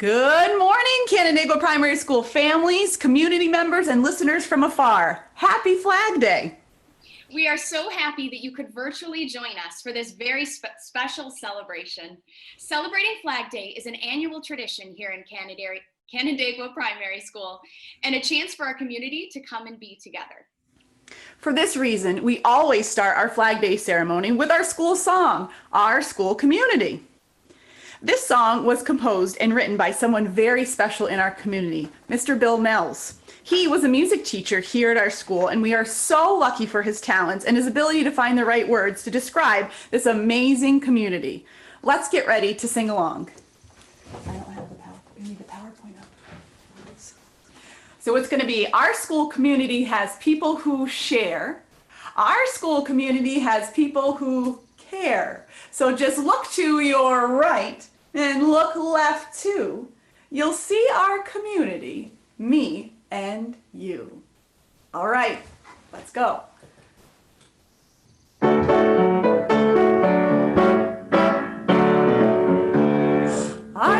Good morning, Canandaigua Primary School families, community members, and listeners from afar. Happy Flag Day. We are so happy that you could virtually join us for this very special celebration. Celebrating Flag Day is an annual tradition here in Canandaigua Primary School and a chance for our community to come and be together. For this reason, we always start our Flag Day ceremony with our school song, Our School Community. This song was composed and written by someone very special in our community, Mr. Bill Mells. He was a music teacher here at our school, and we are so lucky for his talents and his ability to find the right words to describe this amazing community. Let's get ready to sing along. I don't have the PowerPoint. We need the PowerPoint up. So it's going to be, our school community has people who share. Our school community has people who care. So just look to your right and look left too. You'll see our community, me and you. All right, let's go. Our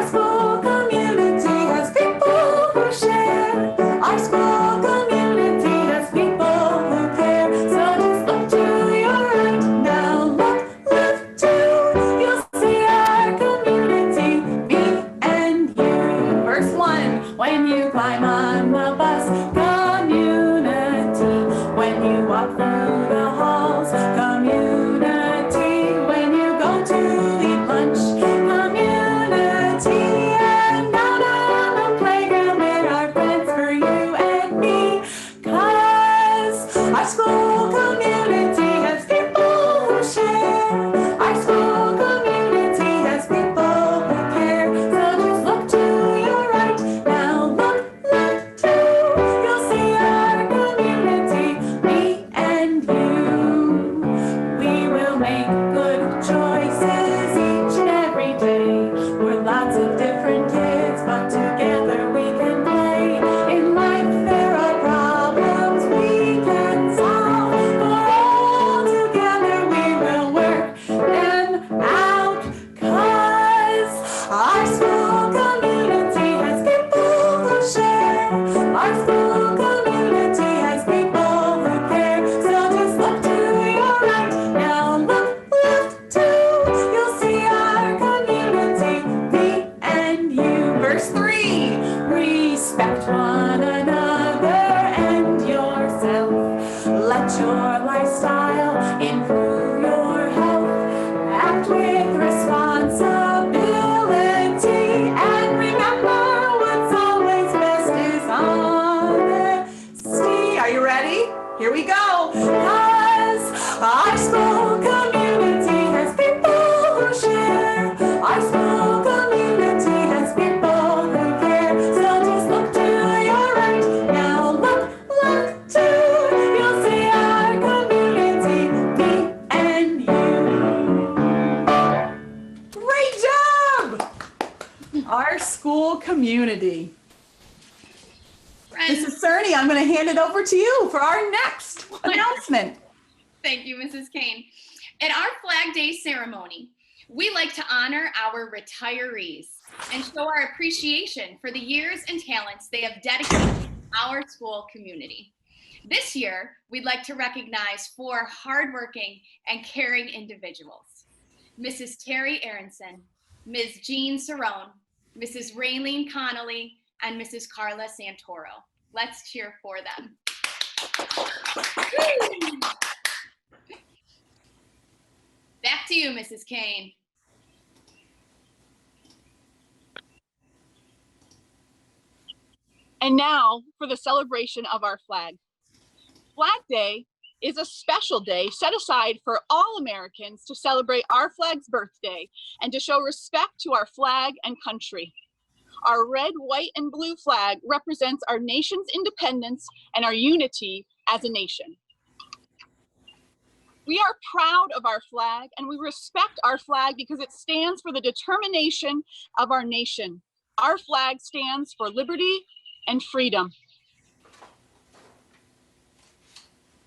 school community has people who share. Our school community has people who care. So just look to your right, now look left too. You'll see our community, me and you. Verse 1, when you climb on the bus, community. When you walk through the halls, community. When you go to eat lunch, community. And out on the playground, there are friends for you and me. 'Cause our school community has people who share. Our school community has people who care. So just look to your right, now look left too. You'll see our community, me and you. We will make good choices each and every day. We're lots of different kids, but together we can play. In life there are problems we can solve, but all together we will work them out. 'Cause our school community has people who share. Our school community has people who care. So just look to your right, now look left too. You'll see our community, me and you. Verse 3, respect one another and yourself. Let your lifestyle improve your health. Act with responsibility and remember what's always best is honesty. Are you ready? Here we go. 'Cause our school community has people who share. Our school community has people who care. So just look to your right, now look left too. You'll see our community, me and you. Great job! Our school community. Friends, Mrs. Cerny, I'm going to hand it over to you for our next announcement. thank you, Mrs. Kane. At our Flag Day ceremony, we like to honor our retirees and show our appreciation for the years and talents they have dedicated to our school community. This year, we'd like to recognize 4 hardworking and caring individuals: Mrs. Terry Aronson, Ms. Jean Cerrone, Mrs. Raylene Connolly, and Mrs. Carla Santoro. Let's cheer for them. Back to you, Mrs. Kane. And now for the celebration of our flag. Flag Day is a special day set aside for all Americans to celebrate our flag's birthday and to show respect to our flag and country. Our red, white, and blue flag represents our nation's independence and our unity as a nation. We are proud of our flag and we respect our flag because it stands for the determination of our nation. Our flag stands for liberty and freedom.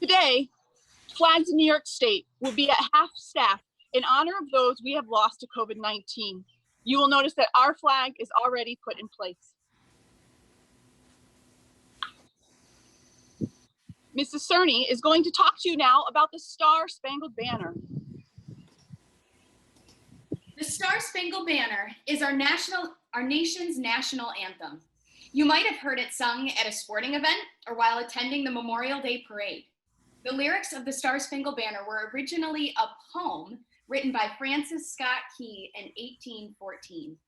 Today, flags in New York State will be at half staff in honor of those we have lost to COVID-19. You will notice that our flag is already put in place. Mrs. Cerny is going to talk to you now about the Star-Spangled Banner. The Star-Spangled Banner is our nation's national anthem. You might have heard it sung at a sporting event or while attending the Memorial Day parade. The lyrics of the Star-Spangled Banner were originally a poem written by Francis Scott Key in 1814.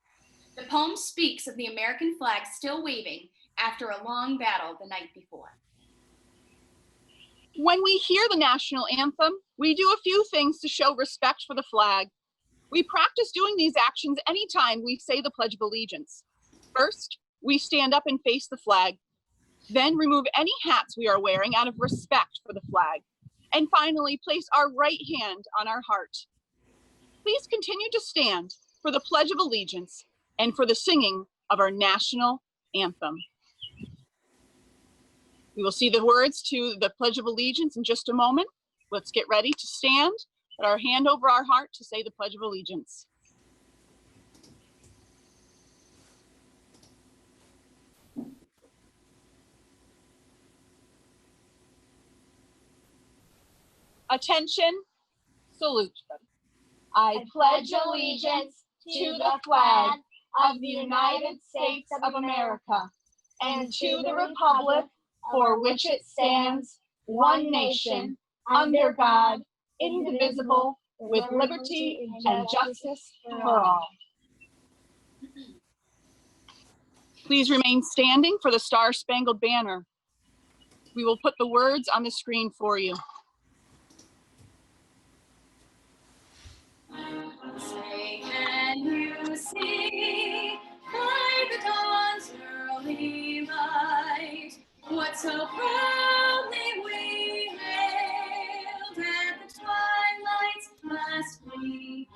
The poem speaks of the American flag still waving after a long battle the night before. When we hear the national anthem, we do a few things to show respect for the flag. We practice doing these actions anytime we say the Pledge of Allegiance. First, we stand up and face the flag, then remove any hats we are wearing out of respect for the flag, and finally place our right hand on our heart. Please continue to stand for the Pledge of Allegiance and for the singing of our national anthem. We will see the words to the Pledge of Allegiance in just a moment. Let's get ready to stand, put our hand over our heart to say the Pledge of Allegiance. Attention, salute. I pledge allegiance to the flag of the United States of America and to the republic for which it stands, one nation, under God, indivisible, with liberty and justice for all. Please remain standing for the Star-Spangled Banner. We will put the words on the screen for you. Say, can you see by the dawn's early light what so proudly we hailed at the twilight's last gleam,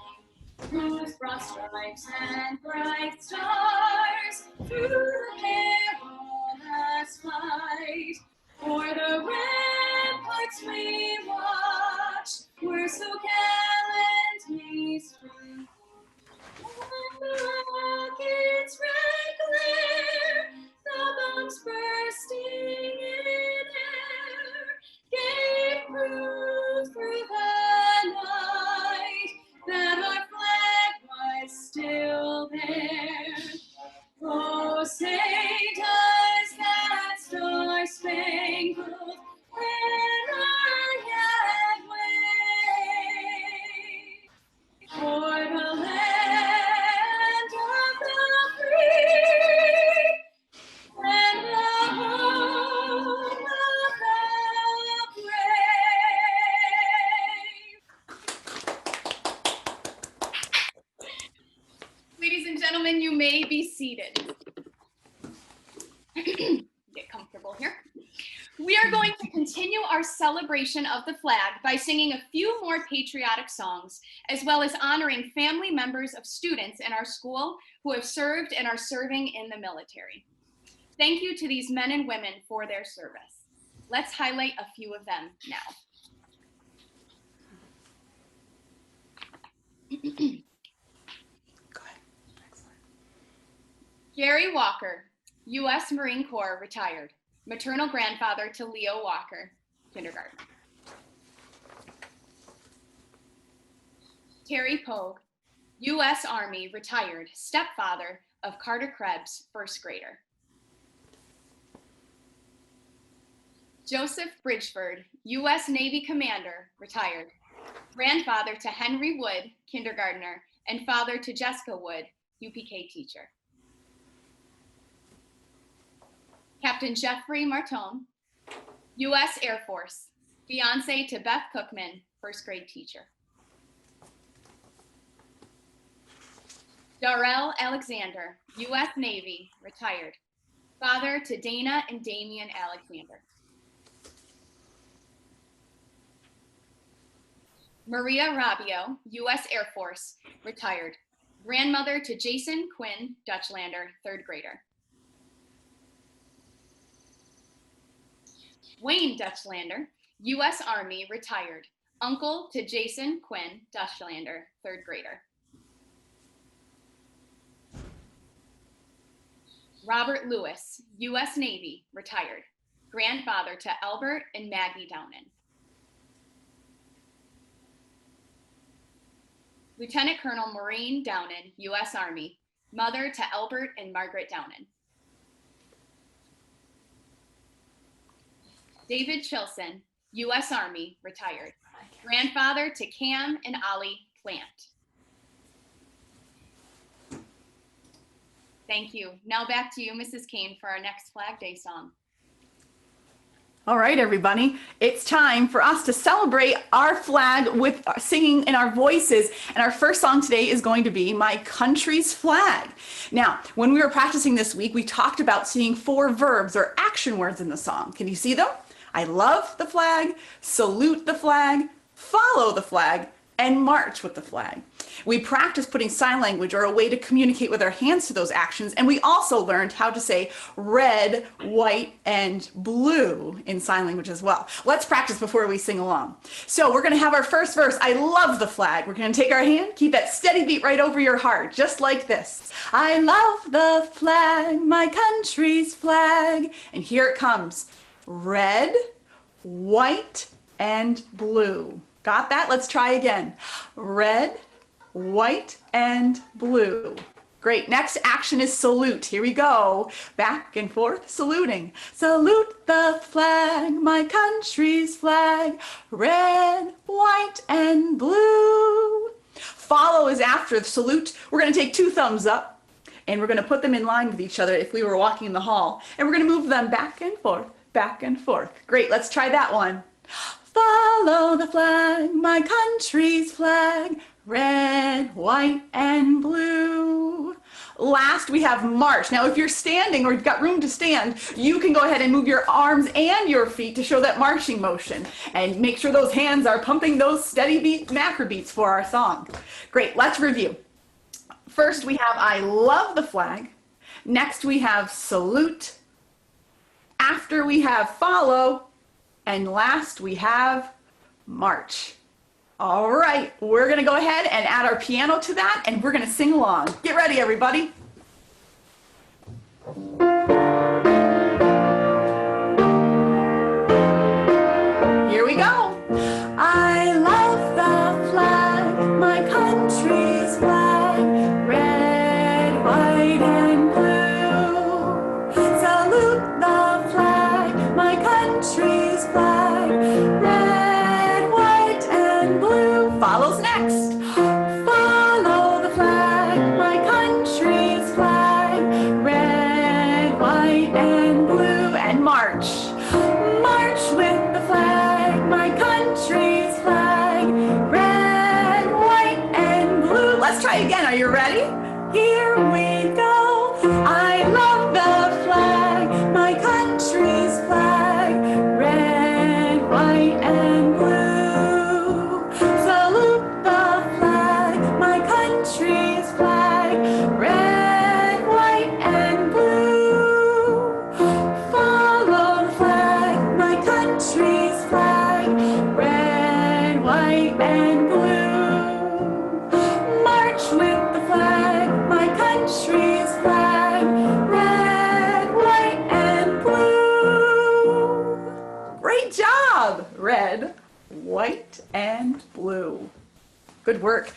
whose broad stripes and bright stars through the perilous fight o'er the ramparts we watched were so gallantly strewn. When the rocket's red glare, the bombs bursting in air, gave proof through the night that our flag was still there. Oh, say does that star-spangled banner yet wave for the land of the free and the home of the brave. Ladies and gentlemen, you may be seated. Get comfortable here. We are going to continue our celebration of the flag by singing a few more patriotic songs, as well as honoring family members of students in our school who have served and are serving in the military. Thank you to these men and women for their service. Let's highlight a few of them now. Go ahead. Excellent. Gary Walker, U.S. Marine Corps, retired. Maternal grandfather to Leo Walker, Kindergartner. Terry Pogue, U.S. Army, retired. Stepfather of Carter Krebs, first grader. Joseph Bridgeford, U.S. Navy commander, retired. Grandfather to Henry Wood, kindergartner, and father to Jessica Wood, UPK teacher. Captain Jeffrey Martone, U.S. Air Force, fiance to Beth Cookman, first grade teacher. Darrell Alexander, U.S. Navy, retired. Father to Dana and Damian Alexander. Maria Rabio, U.S. Air Force, retired. Grandmother to Jason Quinn Dutchlander, third grader. Wayne Dutchlander, U.S. Army, retired. Uncle to Jason Quinn Dutchlander, third grader. Robert Lewis, U.S. Navy, retired. Grandfather to Albert and Maggie Downen. Lieutenant Colonel Maureen Downen, U.S. Army, mother to Albert and Margaret Downen. David Chilson, U.S. Army, retired. Grandfather to Cam and Ollie Plant. Thank you. Now back to you, Mrs. Kane, for our next Flag Day song. All right, everybody, it's time for us to celebrate our flag with singing in our voices. And our first song today is going to be My Country's Flag. Now, when we were practicing this week, we talked about seeing 4 verbs or action words in the song. Can you see them? I love the flag, salute the flag, follow the flag, and march with the flag. We practiced putting sign language or a way to communicate with our hands to those actions, and we also learned how to say red, white, and blue in sign language as well. Let's practice before we sing along. So we're gonna have our first verse, I love the flag. We're gonna take our hand, keep that steady beat right over your heart, just like this. I love the flag, my country's flag. And here it comes, red, white, and blue. Got that? Let's try again. Red, white, and blue. Great. Next action is salute. Here we go. Back and forth, saluting. Salute the flag, my country's flag. Red, white, and blue. Follow is after the salute. We're going to take 2 thumbs up, and we're going to put them in line with each other if we were walking in the hall. And we're going to move them back and forth, back and forth. Great. Let's try that one. Follow the flag, my country's flag, red, white, and blue. Last, we have march. Now, if you're standing or you've got room to stand, you can go ahead and move your arms and your feet to show that marching motion. And make sure those hands are pumping those steady beat macro beats for our song. Great, let's review. First, we have I love the flag. Next, we have salute. After, we have follow. And last, we have march. All right, we're gonna go ahead and add our piano to that, and we're gonna sing along. Get ready, everybody. Here we go. I love the flag, my country's flag, red, white, and blue. Salute the flag, my country's flag, red, white, and blue. Follows next. Follow the flag, my country's flag, red, white, and blue. And march. March with the flag, my country's flag, red, white, and blue. Let's try again. Are you ready? Here we go. I love the flag, my country's flag, red, white, and blue. Salute the flag, my country's flag, red, white, and blue. Follow the flag, my country's flag, red, white, and blue. March with the flag, my country's flag, red, white, and blue. Great job! Red, white, and blue. Good work.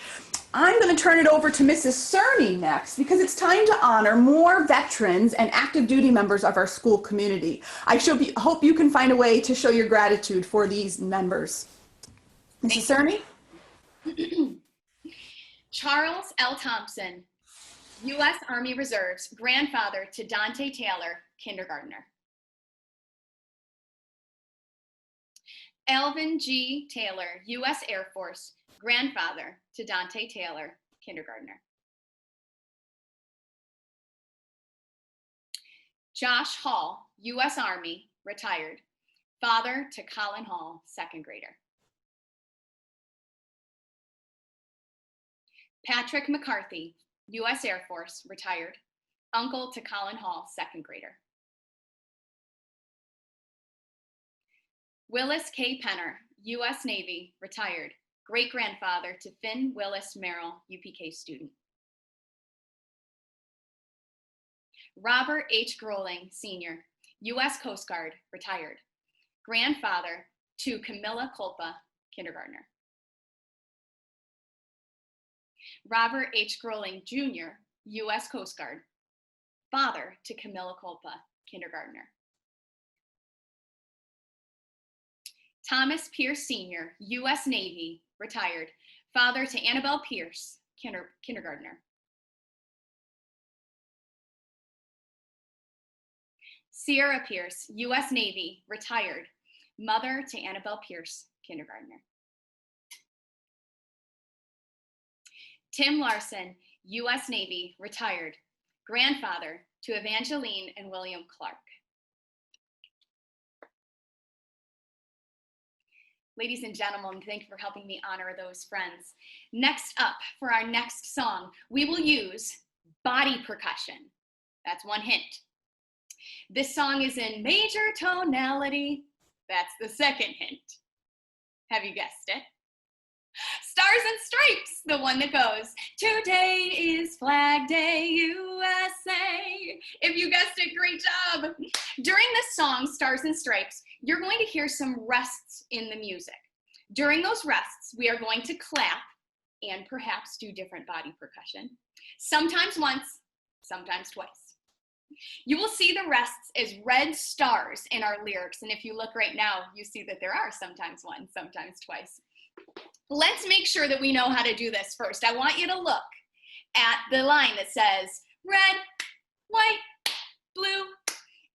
I'm going to turn it over to Mrs. Cerny next because it's time to honor more veterans and active duty members of our school community. I hope you can find a way to show your gratitude for these members. Mrs. Cerny? Charles L. Thompson, U.S. Army Reserves, grandfather to Dante Taylor, kindergartner. Alvin G. Taylor, U.S. Air Force, grandfather to Dante Taylor, kindergartner. Josh Hall, U.S. Army, retired, father to Colin Hall, second grader. Patrick McCarthy, U.S. Air Force, retired, uncle to Colin Hall, second grader. Willis K. Penner, U.S. Navy, retired, great-grandfather to Finn Willis Merrill, UPK student. Robert H. Groeling, Sr., U.S. Coast Guard, retired. Grandfather to Camilla Culpa, kindergartner. Robert H. Groeling, Jr., U.S. Coast Guard, father to Camilla Culpa, kindergartner. Thomas Pierce, Sr., U.S. Navy, retired, father to Annabelle Pierce, kindergartner. Sierra Pierce, U.S. Navy, retired, mother to Annabelle Pierce, kindergartner. Tim Larson, U.S. Navy, retired, grandfather to Evangeline and William Clark. Ladies and gentlemen, thank you for helping me honor those friends. Next up, for our next song, we will use body percussion. That's one hint. This song is in major tonality. That's the second hint. Have you guessed it? Stars and Stripes, the one that goes, today is Flag Day, USA. If you guessed it, great job. During this song, Stars and Stripes, you're going to hear some rests in the music. During those rests, we are going to clap and perhaps do different body percussion. Sometimes once, sometimes twice. You will see the rests as red stars in our lyrics, and if you look right now, you see that there are sometimes once, sometimes twice. Let's make sure that we know how to do this first. I want you to look at the line that says red, white, blue,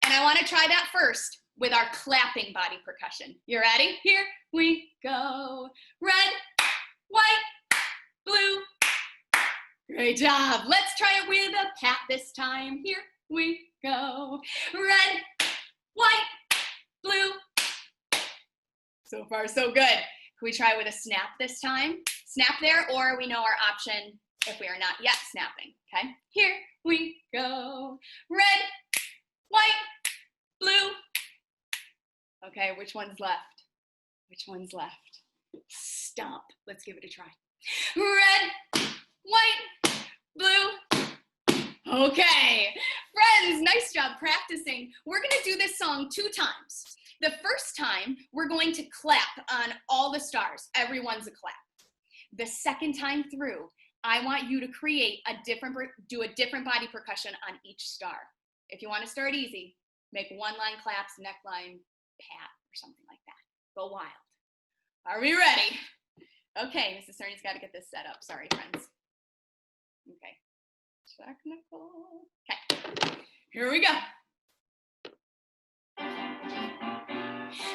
and I want to try that first with our clapping body percussion. You ready? Here we go. Red, white, blue. Great job. Let's try it with a pat this time. Here we go. Red, white, blue. So far, so good. Can we try with a snap this time? Snap there, or we know our option if we are not yet snapping, okay? Here we go. Red, white, blue. Okay, which one's left? Which one's left? Stomp. Let's give it a try. Red, white, blue. Okay, friends, nice job practicing. We're gonna do this song 2 times. The first time, we're going to clap on all the stars. Everyone's a clap. The second time through, I want you to do a different body percussion on each star. If you want to start easy, make one line claps, neckline, pat, or something like that. Go wild. Are we ready? Okay, Mrs. Cerny's got to get this set up. Sorry, friends. Okay. Technical. Okay. Here we go.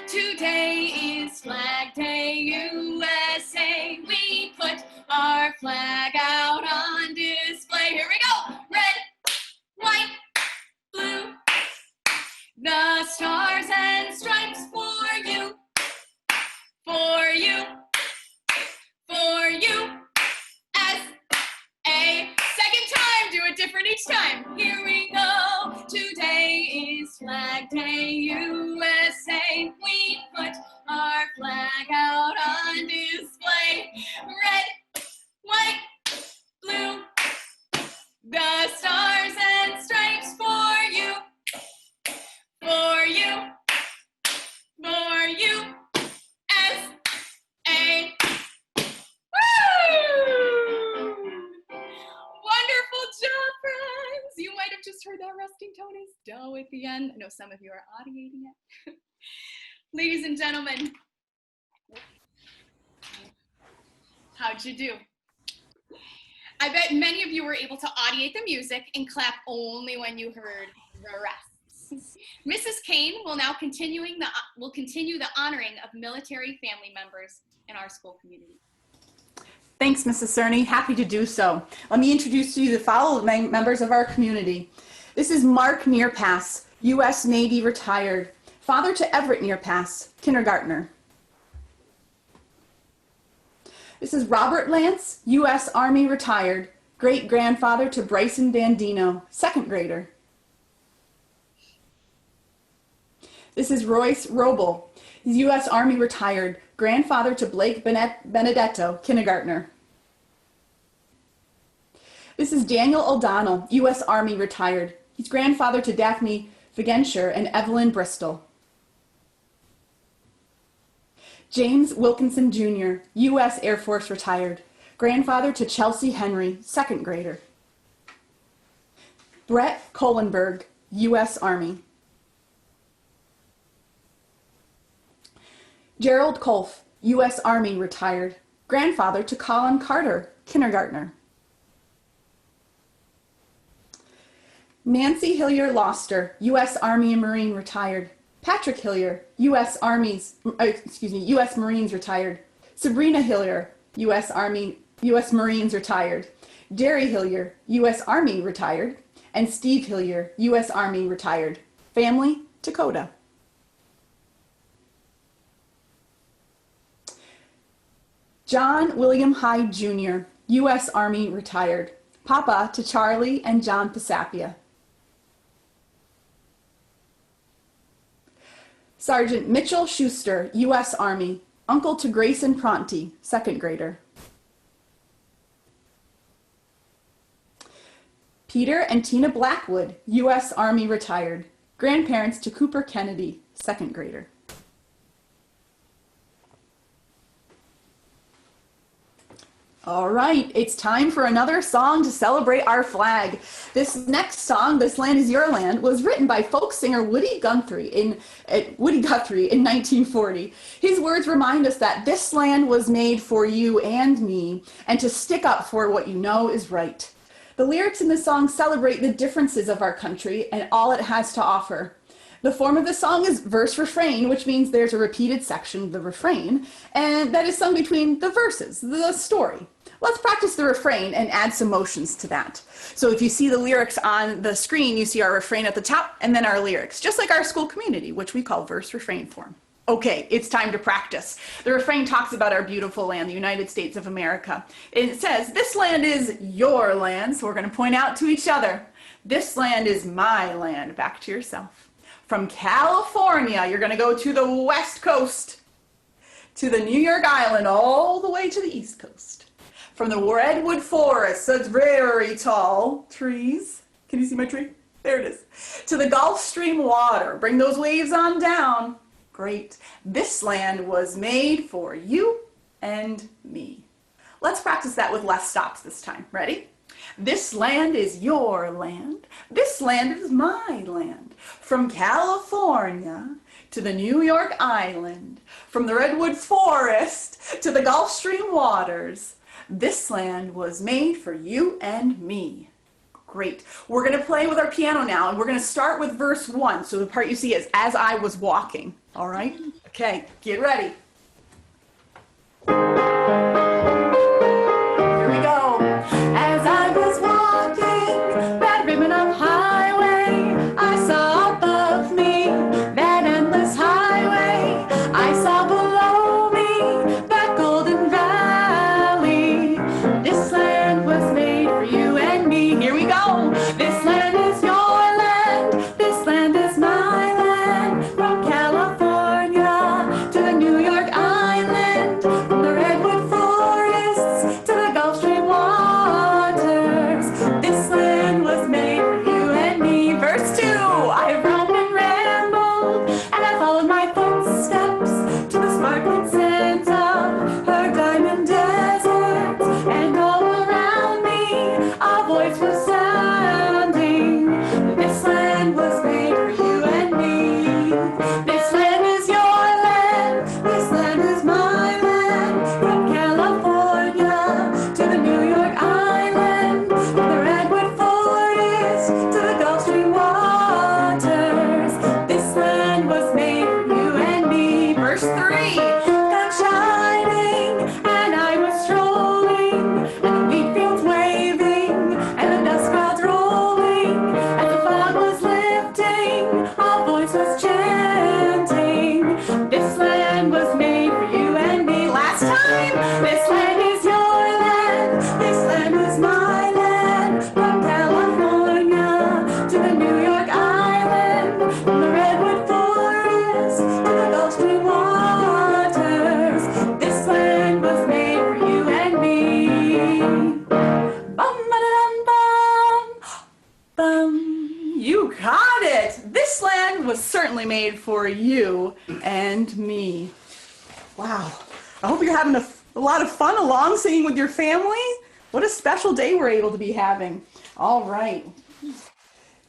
Today is Flag Day, USA. We put our flag out on display. Here we go. Red, white, blue. The stars and stripes for you. For you. For you. S-A. Second time. Do it different each time. Here we go. Today is Flag Day, USA. We put our flag out on display. Red, white, blue. The stars and stripes for you. For you. For you. S-A. Woo! Wonderful job, friends. You might have just heard that resting tone is do at the end. I know some of you are audiating it. Ladies and gentlemen, how'd you do? I bet many of you were able to audiate the music and clap only when you heard the rests. Mrs. Kane will now continue the honoring of military family members in our school community. Thanks, Mrs. Cerny. Happy to do so. Let me introduce to you the following members of our community. This is Mark Nearpass, U.S. Navy retired, father to Everett Nearpass, kindergartner. This is Robert Lance, U.S. Army retired, great-grandfather to Bryson Bandino, second grader. This is Royce Roble, he's U.S. Army retired, grandfather to Blake Benedetto, kindergartner. This is Daniel O'Donnell, U.S. Army retired. He's grandfather to Daphne Vigenture and Evelyn Bristol. James Wilkinson Jr., U.S. Air Force retired, grandfather to Chelsea Henry, second grader. Brett Kohlenberg, U.S. Army. Gerald Kolf, U.S. Army retired, grandfather to Colin Carter, kindergartner. Nancy Hillier Loster, U.S. Army and Marine retired. Patrick Hillier, U.S. Marines retired. Sabrina Hillier, U.S. Marines retired. Jerry Hillier, U.S. Army retired. And Steve Hillier, U.S. Army retired. Family, Dakota. John William Hyde Jr., U.S. Army retired. Papa to Charlie and John Pisapia. Sergeant Mitchell Schuster, U.S. Army, uncle to Grayson Pronti, second grader. Peter and Tina Blackwood, U.S. Army retired, grandparents to Cooper Kennedy, second grader. All right, it's time for another song to celebrate our flag. This next song, This Land Is Your Land, was written by folk singer Woody Guthrie in 1940. His words remind us that this land was made for you and me, and to stick up for what you know is right. The lyrics in the song celebrate the differences of our country and all it has to offer. The form of the song is verse-refrain, which means there's a repeated section, the refrain, and that is sung between the verses, the story. Let's practice the refrain and add some motions to that. So if you see the lyrics on the screen, you see our refrain at the top and then our lyrics, just like our school community, which we call verse-refrain form. Okay, it's time to practice. The refrain talks about our beautiful land, the United States of America. It says, this land is your land, so we're going to point out to each other. This land is my land. Back to yourself. From California, you're going to go to the West Coast, to the New York Island, all the way to the East Coast. From the redwood forest, that's very tall trees. Can you see my tree? There it is. To the Gulf Stream water. Bring those waves on down. Great. This land was made for you and me. Let's practice that with less stops this time. Ready? This land is your land. This land is my land. From California to the New York Island, from the redwood forest to the Gulf Stream waters, this land was made for you and me. Great. We're going to play with our piano now, and we're going to start with verse 1. So the part you see is as I was walking. All right? Okay, get ready. Here we go. As I was walking that ribbon of highway, I saw above me that endless highway. I saw below me that golden valley. This land was made for you and me. Here we go. This land is your land. This land is my land. From California to the New York Island, from the redwood you and me. Wow. I hope you're having a lot of fun along singing with your family. What a special day we're able to be having. All right.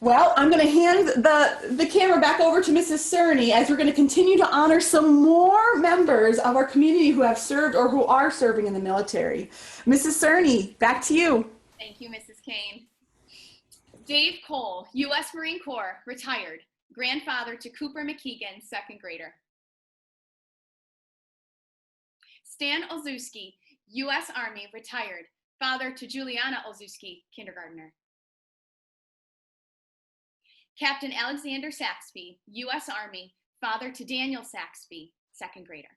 Well, I'm going to hand the camera back over to Mrs. Cerny as we're going to continue to honor some more members of our community who have served or who are serving in the military. Mrs. Cerny, back to you. Thank you, Mrs. Kane. Dave Cole, U.S. Marine Corps, retired, grandfather to Cooper McKeegan, second grader. Stan Olszewski, U.S. Army, retired, father to Juliana Olszewski, kindergartner. Captain Alexander Saxby, U.S. Army, father to Daniel Saxby, second grader.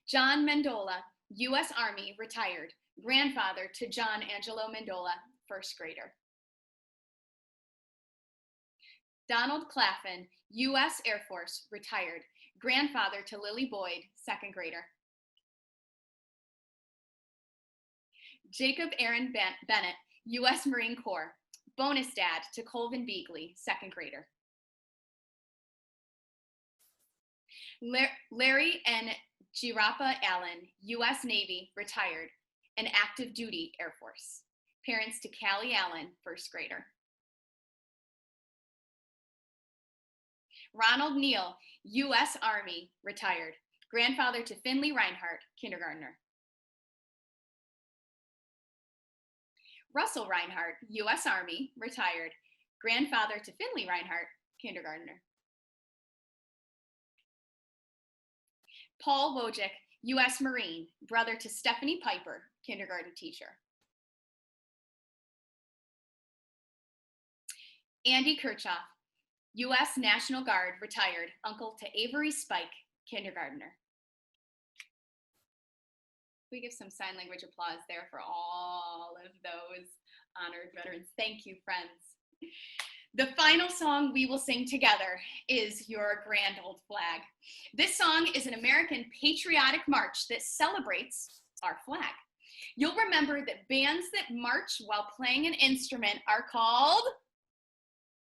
John Mendola, U.S. Army, retired, grandfather to John Angelo Mendola, first grader. Donald Claffin, U.S. Air Force, retired, grandfather to Lily Boyd, second grader. Jacob Aaron Bennett, U.S. Marine Corps, bonus dad to Colvin Beagley, second grader. Larry and Girapa Allen, U.S. Navy, retired, and active duty Air Force. Parents to Callie Allen, first grader. Ronald Neal, U.S. Army, retired, grandfather to Finley Reinhardt, kindergartner. Russell Reinhardt, U.S. Army, retired, grandfather to Finley Reinhardt, kindergartner. Paul Wojcik, U.S. Marine, brother to Stephanie Piper, kindergarten teacher. Andy Kirchhoff, U.S. National Guard, retired, uncle to Avery Spike, kindergartner. We give some sign language applause there for all of those honored veterans. Thank you, friends. The final song we will sing together is Your Grand Old Flag. This song is an American patriotic march that celebrates our flag. You'll remember that bands that march while playing an instrument are called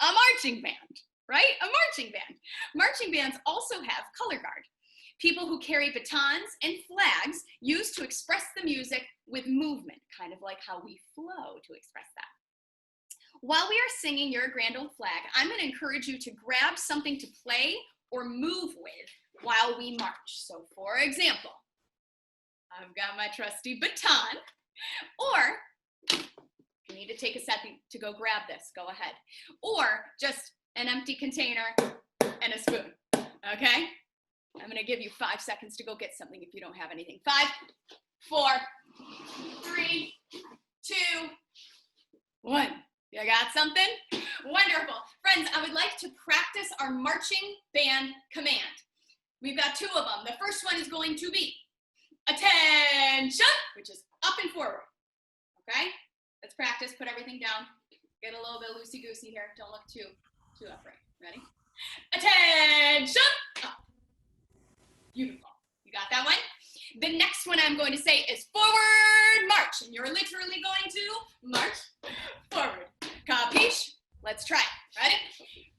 a marching band, right? A marching band. Marching bands also have color guard, people who carry batons and flags used to express the music with movement, kind of like how we flow to express that. While we are singing Your Grand Old Flag, I'm going to encourage you to grab something to play or move with while we march. So for example, I've got my trusty baton, or you need to take a second to go grab this, go ahead. Or just an empty container and a spoon, okay? I'm gonna give you 5 seconds to go get something if you don't have anything. 5, 4, 3, 2, 1. You got something? Wonderful. Friends, I would like to practice our marching band command. We've got 2 of them. The first one is going to be attention, which is up and forward, okay? Let's practice, put everything down. Get a little bit loosey-goosey here. Don't look too upright. Ready? Attention, up. Beautiful. You got that one? The next one I'm going to say is forward march, and you're literally going to march forward. Capiche? Let's try it. Ready?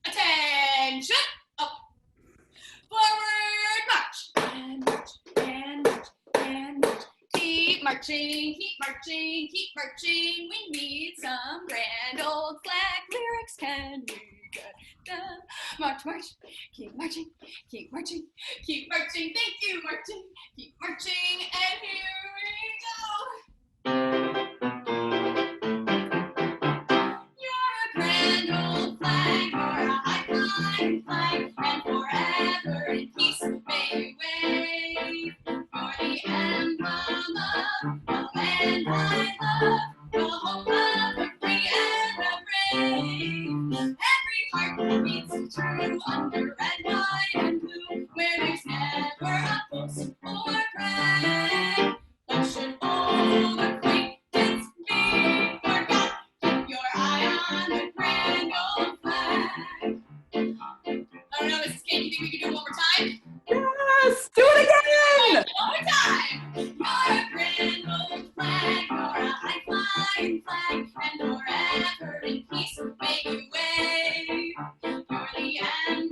Attention, up. Forward march. And march, and march, and march. Keep marching, keep marching, keep marching. We need some grand old flag lyrics. Can we get them? March, march, keep marching, keep marching, keep marching. Thank you, marching, keep marching, and here we go. You're a grand old flag, you're a high-flying flag, and forever in peace may you wave. You're the emblem of the land I love, the hope of the free and the brave. Every heart beats true under red, white, and blue, where there's never a boast or brag. But should old acquaintance be forgot, keep your eye on the grand old flag. I don't know, Mrs. Kane, you think we can do it one more time? Yes, do it again. One more time. You're a grand old flag, you're a high-flying flag, and forever in peace may you wave. You're the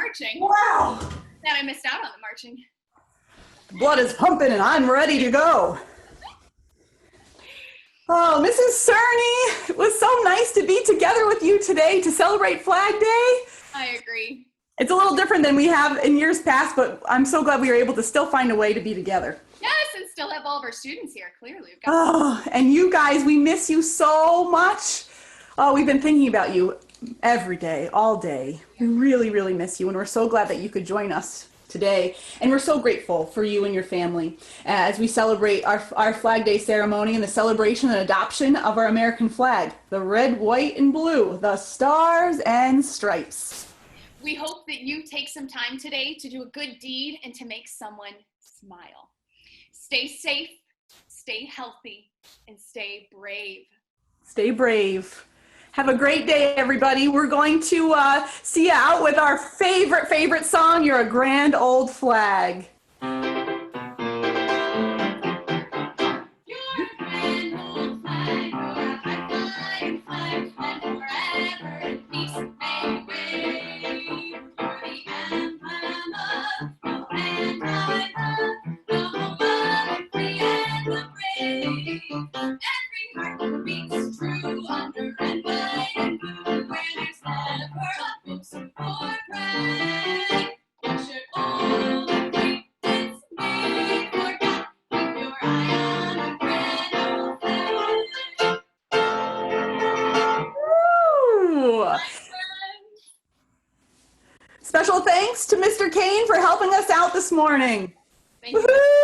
marching. Wow. That I missed out on the marching. Blood is pumping and I'm ready to go. Oh, Mrs. Cerny, it was so nice to be together with you today to celebrate Flag Day. I agree. It's a little different than we have in years past, but I'm so glad we were able to still find a way to be together. Yes, and still have all of our students here, clearly. We've got Oh, and you guys, we miss you so much. Oh, we've been thinking about you every day, all day. We really, really miss you, and we're so glad that you could join us today. And we're so grateful for you and your family as we celebrate our Flag Day ceremony and the celebration and adoption of our American flag, the red, white, and blue, the stars and stripes. We hope that you take some time today to do a good deed and to make someone smile. Stay safe, stay healthy, and stay brave. Stay brave. Have a great day, everybody. We're going to see you out with our favorite song, You're a Grand Old Flag. You're a grand old flag, you're a high-flying flag, and forever peace may reign. You're the emblem of the land I love, the home of the free and the brave. Every heart beats true under red, white, and blue, where there's never a bosom or pride. What should old acquaintance be forgot? Keep your eye on a grand old flag. Woo! My friends. Special thanks to Mr. Kane for helping us out this morning. Thank you. Woohoo!